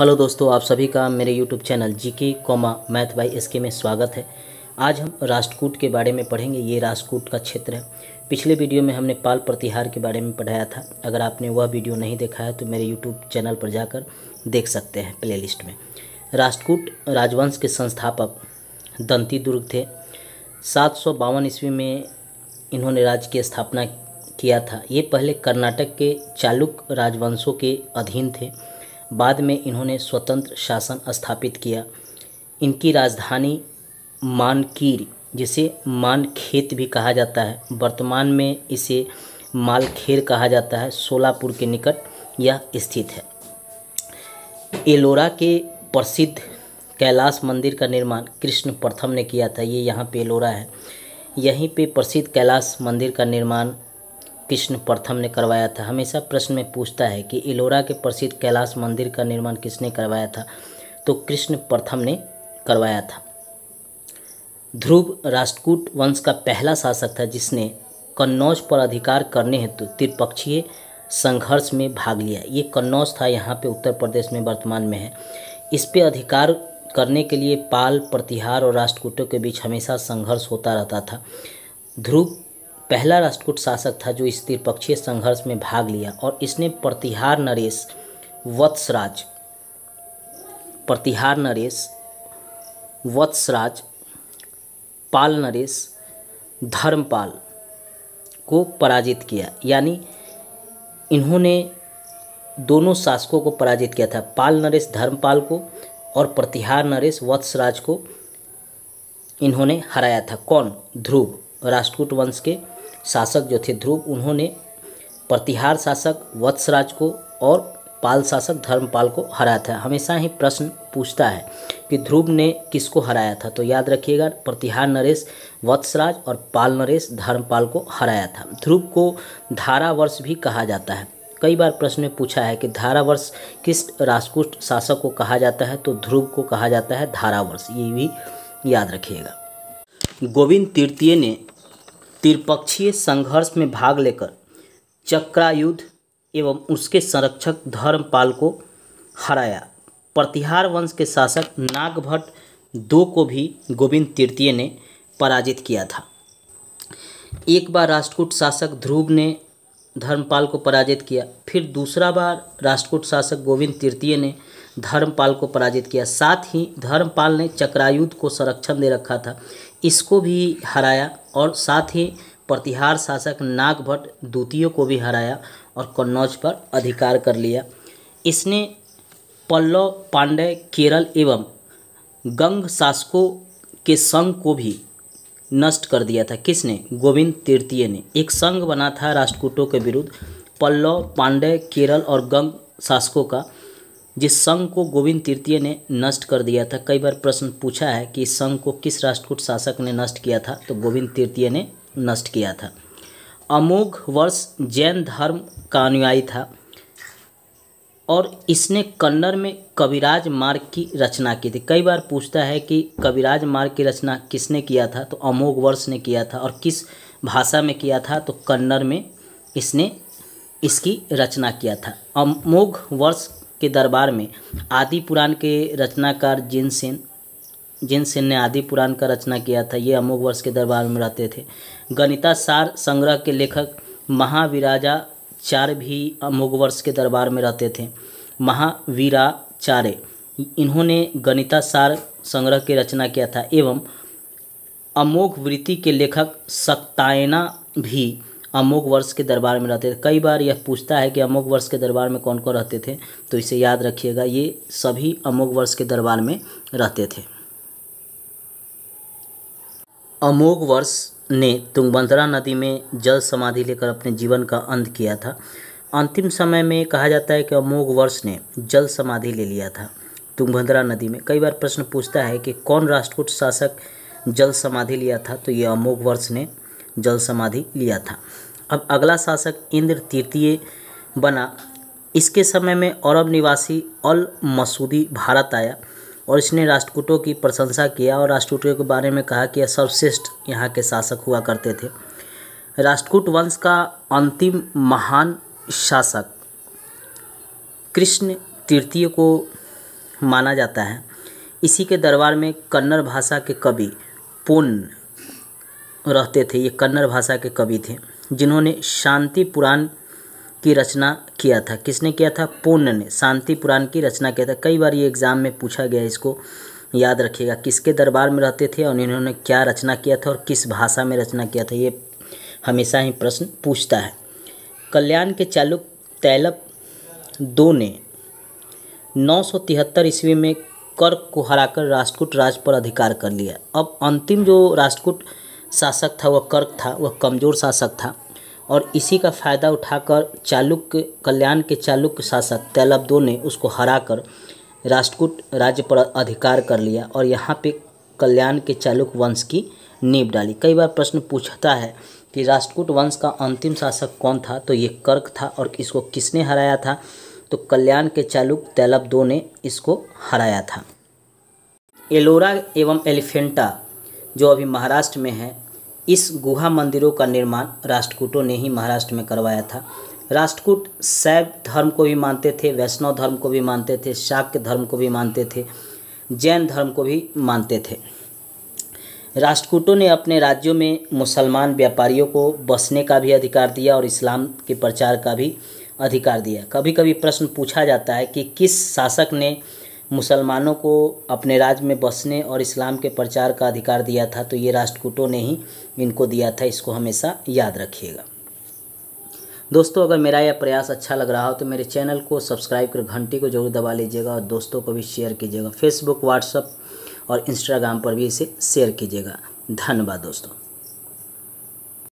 Hello दोस्तों, आप सभी का मेरे YouTube channel GK math by SK में स्वागत है। आज हम राष्ट्रकूट के बारे में पढ़ेंगे। ये राष्ट्रकूट का क्षेत्र है। पिछले वीडियो में हमने पाल प्रतिहार के बारे में पढ़ाया था। अगर आपने वह वीडियो नहीं देखा है तो मेरे यूट्यूब चैनल पर जाकर देख सकते हैं प्लेलिस्ट में। राष्ट्रकूट राजवंश के संस्थापक दंती दुर्ग थे। 752 ईस्वी में इन्होंने राज्य की स्थापना किया था। ये पहले कर्नाटक के चालुक्य राजवंशों के अधीन थे। बाद में इन्होंने स्वतंत्र शासन स्थापित किया। इनकी राजधानी मानकीर, जिसे मानखेत भी कहा जाता है, वर्तमान में इसे मालखेर कहा जाता है, सोलापुर के निकट यह स्थित है। एलोरा के प्रसिद्ध कैलाश मंदिर का निर्माण कृष्ण प्रथम ने किया था। ये यहाँ पे एलोरा है। यहीं पे प्रसिद्ध कैलाश मंदिर का निर्माण कृष्ण प्रथम ने करवाया था। हमेशा प्रश्न में पूछता है कि एलोरा के प्रसिद्ध कैलाश मंदिर का निर्माण किसने करवाया था, तो कृष्ण प्रथम ने करवाया था। ध्रुव राष्ट्रकूट वंश का पहला शासक था जिसने कन्नौज पर अधिकार करने हेतु त्रिपक्षीय संघर्ष में भाग लिया। ये कन्नौज था, यहाँ पे उत्तर प्रदेश में वर्तमान में है। इस पे अधिकार करने के लिए पाल, प्रतिहार और राष्ट्रकूटों के बीच हमेशा संघर्ष होता रहता था। ध्रुव पहला राष्ट्रकूट शासक था जो इस त्रिपक्षीय संघर्ष में भाग लिया और इसने प्रतिहार नरेश वत्सराज, पाल नरेश, धर्मपाल को पराजित किया। यानी इन्होंने दोनों शासकों को पराजित किया था, पाल नरेश धर्मपाल को और प्रतिहार नरेश वत्सराज को इन्होंने हराया था। कौन? ध्रुव। राष्ट्रकूट वंश के शासक जो थे ध्रुव, उन्होंने प्रतिहार शासक वत्सराज को और पाल शासक धर्मपाल को हराया था। हमेशा ही प्रश्न पूछता है कि ध्रुव ने किसको हराया था, तो याद रखिएगा प्रतिहार नरेश वत्सराज और पाल नरेश धर्मपाल को हराया था। ध्रुव को धारावर्ष भी कहा जाता है। कई बार प्रश्न में पूछा है कि धारावर्ष किस राष्ट्रकूट शासक को कहा जाता है, तो ध्रुव को कहा जाता है धारावर्ष। ये भी याद रखिएगा। गोविंद तृतीय ने त्रिपक्षीय संघर्ष में भाग लेकर चक्रायुध एवं उसके संरक्षक धर्मपाल को हराया। प्रतिहार वंश के शासक नागभट्ट II को भी गोविंद तृतीय ने पराजित किया था। एक बार राष्ट्रकूट शासक ध्रुव ने धर्मपाल को पराजित किया, फिर दूसरा बार राष्ट्रकूट शासक गोविंद तृतीय ने धर्मपाल को पराजित किया। साथ ही धर्मपाल ने चक्रायुध को संरक्षण दे रखा था, इसको भी हराया और साथ ही प्रतिहार शासक नागभट्ट द्वितीय को भी हराया और कन्नौज पर अधिकार कर लिया। इसने पल्लव, पांड्य, केरल एवं गंग शासकों के संघ को भी नष्ट कर दिया था। किसने? गोविंद तृतीय ने। एक संघ बना था राष्ट्रकूटों के विरुद्ध, पल्लव, पांड्य, केरल और गंग शासकों का, जिस संघ को गोविंद तृतीय ने नष्ट कर दिया था। कई बार प्रश्न पूछा है कि इस संघ को किस राष्ट्रकूट शासक ने नष्ट किया था, तो गोविंद तृतीय ने नष्ट किया था। अमोघ वर्ष जैन धर्म का अनुयायी था और इसने कन्नड़ में कविराज मार्ग की रचना की थी। कई बार पूछता है कि कविराज मार्ग की रचना किसने किया था, तो अमोघ वर्ष ने किया था। और किस भाषा में किया था, तो कन्नड़ में इसने इसकी रचना किया था। अमोघ वर्ष के दरबार में आदि पुराण के रचनाकार जिनसेन ने आदि पुराण का रचना किया था। ये अमोघ वर्ष के दरबार में रहते थे। गणितासार संग्रह के लेखक महावीराचार्य भी अमोघ वर्ष के दरबार में रहते थे। महावीराचार्य इन्होंने गणितासार संग्रह की रचना किया था एवं अमोघ वृत्ति के लेखक सक्तायना भी अमोघ वर्ष के दरबार में रहते थे। कई बार यह पूछता है कि अमोघ वर्ष के दरबार में कौन कौन रहते थे, तो इसे याद रखिएगा, ये सभी अमोघ वर्ष के दरबार में रहते थे। अमोघ वर्ष ने तुंगभद्रा नदी में जल समाधि लेकर अपने जीवन का अंत किया था। अंतिम समय में कहा जाता है कि अमोघ वर्ष ने जल समाधि ले लिया था तुंगभद्रा नदी में। कई बार प्रश्न पूछता है कि कौन राष्ट्रकूट शासक जल समाधि लिया था, तो ये अमोघ वर्ष ने जल समाधि लिया था। अब अगला शासक इंद्र तृतीय बना। इसके समय में अरब निवासी अल मसूदी भारत आया और इसने राष्ट्रकूटों की प्रशंसा किया और राष्ट्रकूटों के बारे में कहा कि यह सर्वश्रेष्ठ यहाँ के शासक हुआ करते थे। राष्ट्रकूट वंश का अंतिम महान शासक कृष्ण तृतीय को माना जाता है। इसी के दरबार में कन्नड़ भाषा के कवि पोन्न रहते थे। ये कन्नड़ भाषा के कवि थे जिन्होंने शांति पुराण की रचना किया था। किसने किया था? पोन्न ने शांति पुराण की रचना किया था। कई बार ये एग्ज़ाम में पूछा गया, इसको याद रखिएगा। किसके दरबार में रहते थे और इन्होंने क्या रचना किया था और किस भाषा में रचना किया था, ये हमेशा ही प्रश्न पूछता है। कल्याण के चालुक्य तैलप II ने 973 ईस्वी में कर्क को हराकर राष्ट्रकूट राज पर अधिकार कर लिया। अब अंतिम जो राष्ट्रकूट शासक था वह कर्क था, वह कमज़ोर शासक था और इसी का फ़ायदा उठाकर कल्याण के चालुक्य शासक तैलप II ने उसको हराकर राष्ट्रकूट राज्य पर अधिकार कर लिया और यहाँ पे कल्याण के चालुक्य वंश की नींव डाली। कई बार प्रश्न पूछता है कि राष्ट्रकूट वंश का अंतिम शासक कौन था, तो ये कर्क था और इसको किसने हराया था? तो कल्याण के चालुक्य तैलप II ने इसको हराया था। एलोरा एवं एलिफेंटा जो अभी महाराष्ट्र में है, इस गुहा मंदिरों का निर्माण राष्ट्रकूटों ने ही महाराष्ट्र में करवाया था। राष्ट्रकूट शैव धर्म को भी मानते थे, वैष्णव धर्म को भी मानते थे, शाक्य धर्म को भी मानते थे, जैन धर्म को भी मानते थे। राष्ट्रकूटों ने अपने राज्यों में मुसलमान व्यापारियों को बसने का भी अधिकार दिया और इस्लाम के प्रचार का भी अधिकार दिया। कभी कभी प्रश्न पूछा जाता है कि किस शासक ने मुसलमानों को अपने राज्य में बसने और इस्लाम के प्रचार का अधिकार दिया था? तो ये राष्ट्रकूटों ने ही इनको दिया था। इसको हमेशा याद रखिएगा। दोस्तों, अगर मेरा यह प्रयास अच्छा लग रहा हो तो मेरे चैनल को सब्सक्राइब कर घंटी को जरूर दबा लीजिएगा और दोस्तों को भी शेयर कीजिएगा। फेसबुक, व्हाट्सएप और इंस्टाग्राम पर भी इसे शेयर कीजिएगा। धन्यवाद दोस्तों।